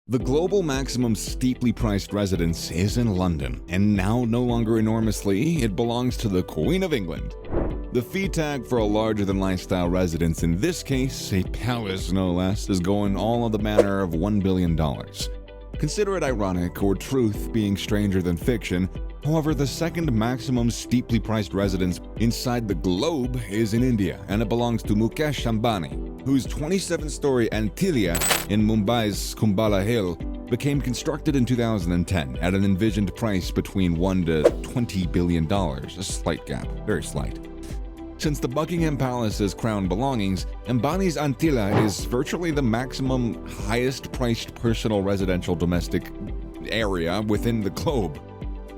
The global maximum steeply priced residence is in London, and now no longer enormously, it belongs to the Queen of England. The fee tag for a larger-than-lifestyle residence, in this case a palace no less, is going all of the manner of $1 billion. Consider it ironic, or truth being stranger than fiction. However, the second maximum steeply priced residence inside the globe is in India, and it belongs to Mukesh Ambani, whose 27-story Antilia in Mumbai's Kumbhala Hill became constructed in 2010 at an envisioned price between $1 to $20 billion, a slight gap, very slight. Since the Buckingham Palace's crown belongings, Ambani's Antilia is virtually the maximum highest-priced personal residential domestic area within the globe.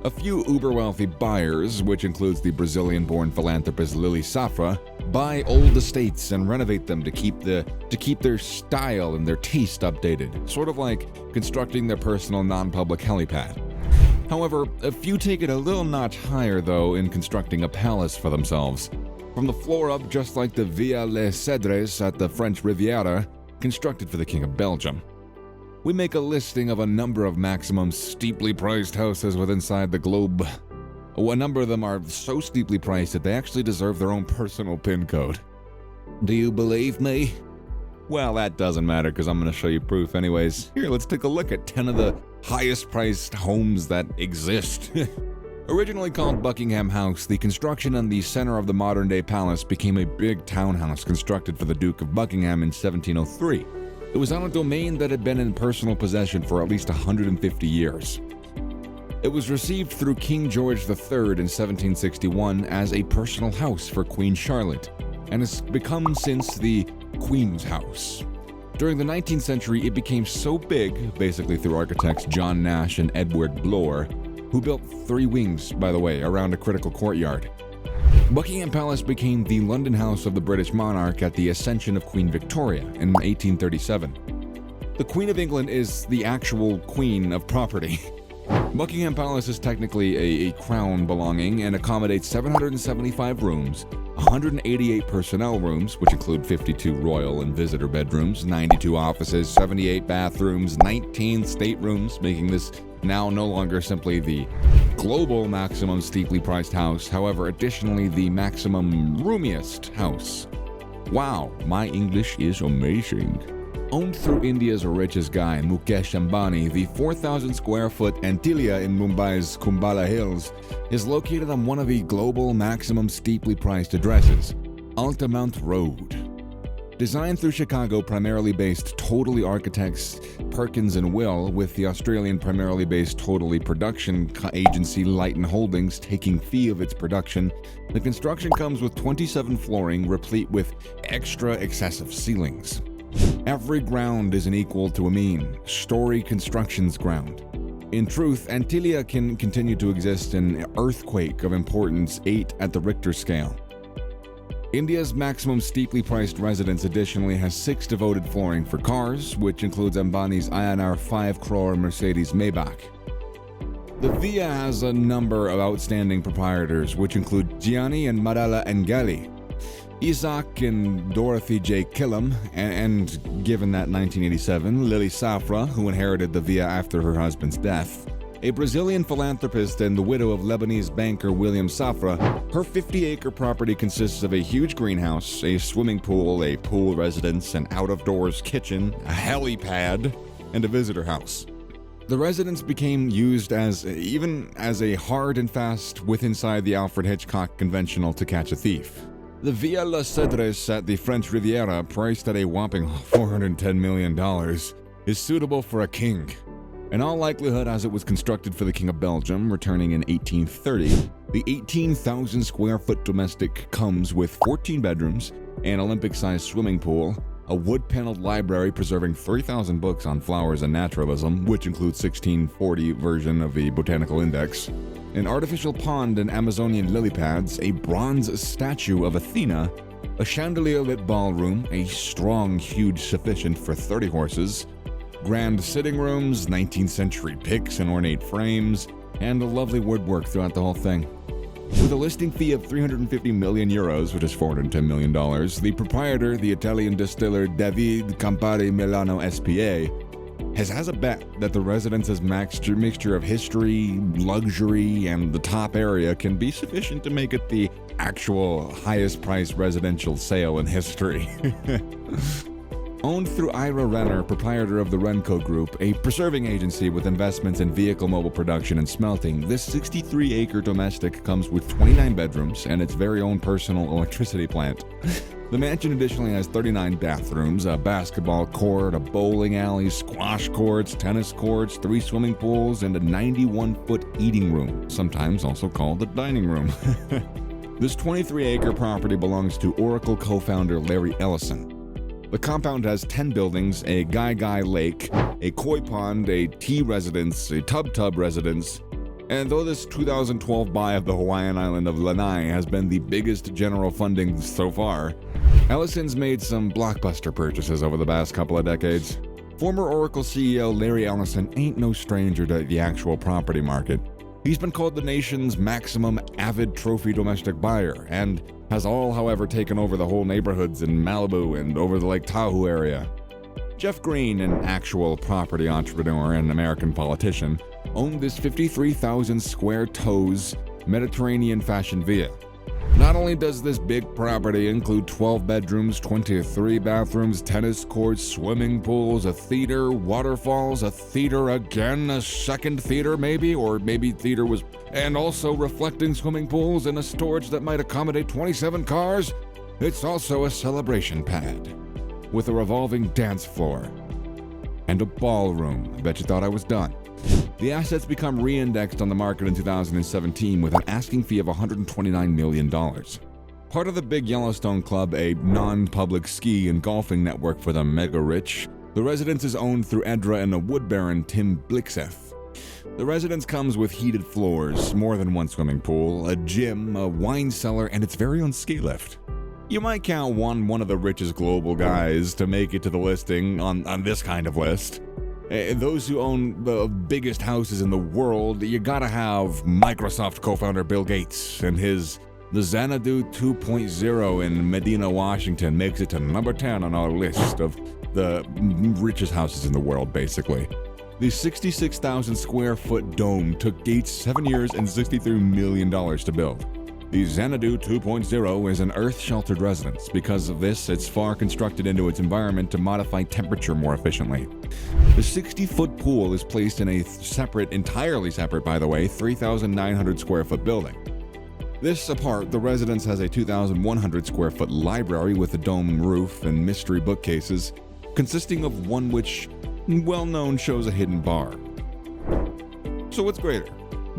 A few uber-wealthy buyers, which includes the Brazilian-born philanthropist Lily Safra, buy old estates and renovate them to keep their style and their taste updated, sort of like constructing their personal non-public helipad. However, a few take it a little notch higher, though, in constructing a palace for themselves. From the floor up, just like the Villa Les Cedres at the French Riviera, constructed for the King of Belgium. We make a listing of a number of maximum steeply priced houses within the globe. A number of them are so steeply priced that they actually deserve their own personal pin code. Do you believe me? Well, that doesn't matter because I'm going to show you proof anyways. Here, let's take a look at 10 of the highest priced homes that exist. Originally called Buckingham House, the construction in the center of the modern-day palace became a big townhouse constructed for the Duke of Buckingham in 1703. It was on a domain that had been in personal possession for at least 150 years. It was received through King George III in 1761 as a personal house for Queen Charlotte, and has become since the Queen's House. During the 19th century, it became so big, basically through architects John Nash and Edward Bloor, who built 3 wings, by the way, around a critical courtyard. Buckingham Palace became the London house of the British monarch at the accession of Queen Victoria in 1837. The Queen of England is the actual queen of property. Buckingham Palace is technically a crown belonging and accommodates 775 rooms, 188 personnel rooms, which include 52 royal and visitor bedrooms, 92 offices, 78 bathrooms, 19 staterooms, making this now no longer simply the global maximum steeply priced house, however, additionally the maximum roomiest house. Wow, my English is amazing. Owned through India's richest guy, Mukesh Ambani, the 4,000 square foot Antilia in Mumbai's Kumbhala Hills is located on one of the global maximum steeply priced addresses, Altamont Road. Designed through Chicago primarily based Totally architects Perkins and Will, with the Australian primarily based Totally production agency Light & Holdings taking fee of its production, the construction comes with 27 flooring replete with extra excessive ceilings. Every ground is an equal to a mean story construction's ground. In truth, Antilia can continue to exist in an earthquake of importance 8 at the Richter scale. India's maximum steeply priced residence additionally has 6 devoted flooring for cars, which includes Ambani's INR 5 crore Mercedes Maybach. The Villa has a number of outstanding proprietors, which include Gianni and Marella Engali, Isaac and Dorothy J. Killam, and given that 1987, Lily Safra, who inherited the Villa after her husband's death. A Brazilian philanthropist and the widow of Lebanese banker William Safra, her 50-acre property consists of a huge greenhouse, a swimming pool, a pool residence, an out-of-doors kitchen, a helipad, and a visitor house. The residence became used even as a hard and fast with inside the Alfred Hitchcock conventional to catch a thief. The Villa Les Cedres at the French Riviera, priced at a whopping $410 million, is suitable for a king. In all likelihood, as it was constructed for the King of Belgium, returning in 1830, the 18,000 square foot domestic comes with 14 bedrooms, an Olympic-sized swimming pool, a wood-paneled library preserving 3,000 books on flowers and naturalism, which includes 1640 version of the Botanical Index, an artificial pond and Amazonian lily pads, a bronze statue of Athena, a chandelier-lit ballroom, a strong, huge sufficient for 30 horses, grand sitting rooms, 19th century picks and ornate frames, and a lovely woodwork throughout the whole thing. With a listing fee of 350 million euros, which is $410 million, the proprietor, the Italian distiller David Campari Milano SPA, has a bet that the residence's mixture of history, luxury, and the top area can be sufficient to make it the actual highest-priced residential sale in history. Owned through Ira Renner, proprietor of the Renco Group, a preserving agency with investments in vehicle mobile production and smelting, this 63-acre domestic comes with 29 bedrooms and its very own personal electricity plant. The mansion additionally has 39 bathrooms, a basketball court, a bowling alley, squash courts, tennis courts, 3 swimming pools, and a 91-foot eating room, sometimes also called the dining room. This 23-acre property belongs to Oracle co-founder Larry Ellison. The compound has 10 buildings, a Gai Lake, a koi pond, a tea residence, a tub residence, and though this 2012 buy of the Hawaiian island of Lanai has been the biggest general funding so far, Ellison's made some blockbuster purchases over the past couple of decades. Former Oracle CEO Larry Ellison ain't no stranger to the actual property market. He's been called the nation's maximum avid trophy domestic buyer, and has all, however, taken over the whole neighborhoods in Malibu and over the Lake Tahoe area. Jeff Green, an actual property entrepreneur and American politician, owned this 53,000 square toes Mediterranean fashion villa. Not only does this big property include 12 bedrooms, 23 bathrooms, tennis courts, swimming pools, a theater, waterfalls, a theater again, a second theater maybe, or maybe theater was, and also reflecting swimming pools and a storage that might accommodate 27 cars, it's also a celebration pad with a revolving dance floor and a ballroom. I bet you thought I was done. The assets become re-indexed on the market in 2017 with an asking fee of $129 million. Part of the Big Yellowstone Club, a non-public ski and golfing network for the mega-rich, the residence is owned through Edra and a wood baron, Tim Blixeth. The residence comes with heated floors, more than one swimming pool, a gym, a wine cellar, and its very own ski lift. You might count one of the richest global guys to make it to the listing on this kind of list. Those who own the biggest houses in the world, you gotta have Microsoft co-founder Bill Gates and the Xanadu 2.0 in Medina, Washington makes it to number 10 on our list of the richest houses in the world, basically. The 66,000 square foot dome took Gates 7 years and $63 million to build. The Xanadu 2.0 is an earth-sheltered residence. Because of this, it's far constructed into its environment to modify temperature more efficiently. The 60-foot pool is placed in a entirely separate, by the way, 3,900 square foot building. This apart, the residence has a 2,100 square foot library with a dome roof and mystery bookcases, consisting of one which, well-known, shows a hidden bar. So what's greater?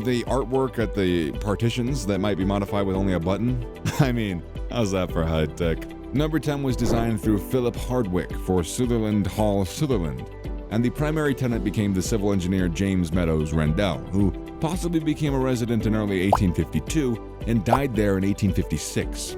The artwork at the partitions that might be modified with only a button? I mean, how's that for high tech? Number 10 was designed through Philip Hardwick for Sutherland Hall Sutherland, and the primary tenant became the civil engineer James Meadows Rendell, who possibly became a resident in early 1852 and died there in 1856.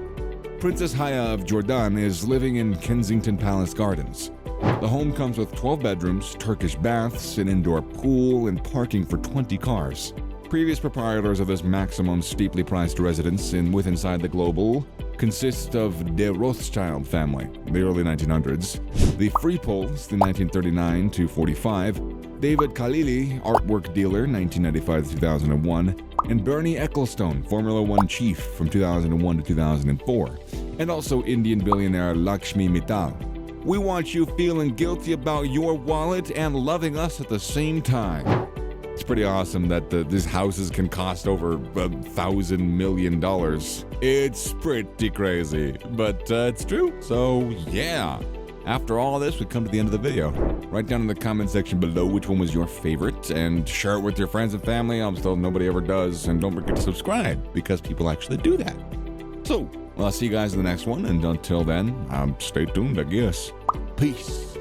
Princess Haya of Jordan is living in Kensington Palace Gardens. The home comes with 12 bedrooms, Turkish baths, an indoor pool, and parking for 20 cars. Previous proprietors of this maximum steeply priced residence inside the global consist of the Rothschild family, the early 1900s, the Freepols, the 1939 to 45, David Khalili, artwork dealer, 1995 to 2001, and Bernie Ecclestone, Formula One chief from 2001 to 2004, and also Indian billionaire Lakshmi Mittal. We want you feeling guilty about your wallet and loving us at the same time. It's pretty awesome that these houses can cost over $1,000 million. It's pretty crazy, but it's true. So yeah, after all this, we come to the end of the video. Write down in the comment section below which one was your favorite and share it with your friends and family. I'm still nobody ever does, and don't forget to subscribe because people actually do that. So, well, I'll see you guys in the next one, and until then, stay tuned, I guess. Peace.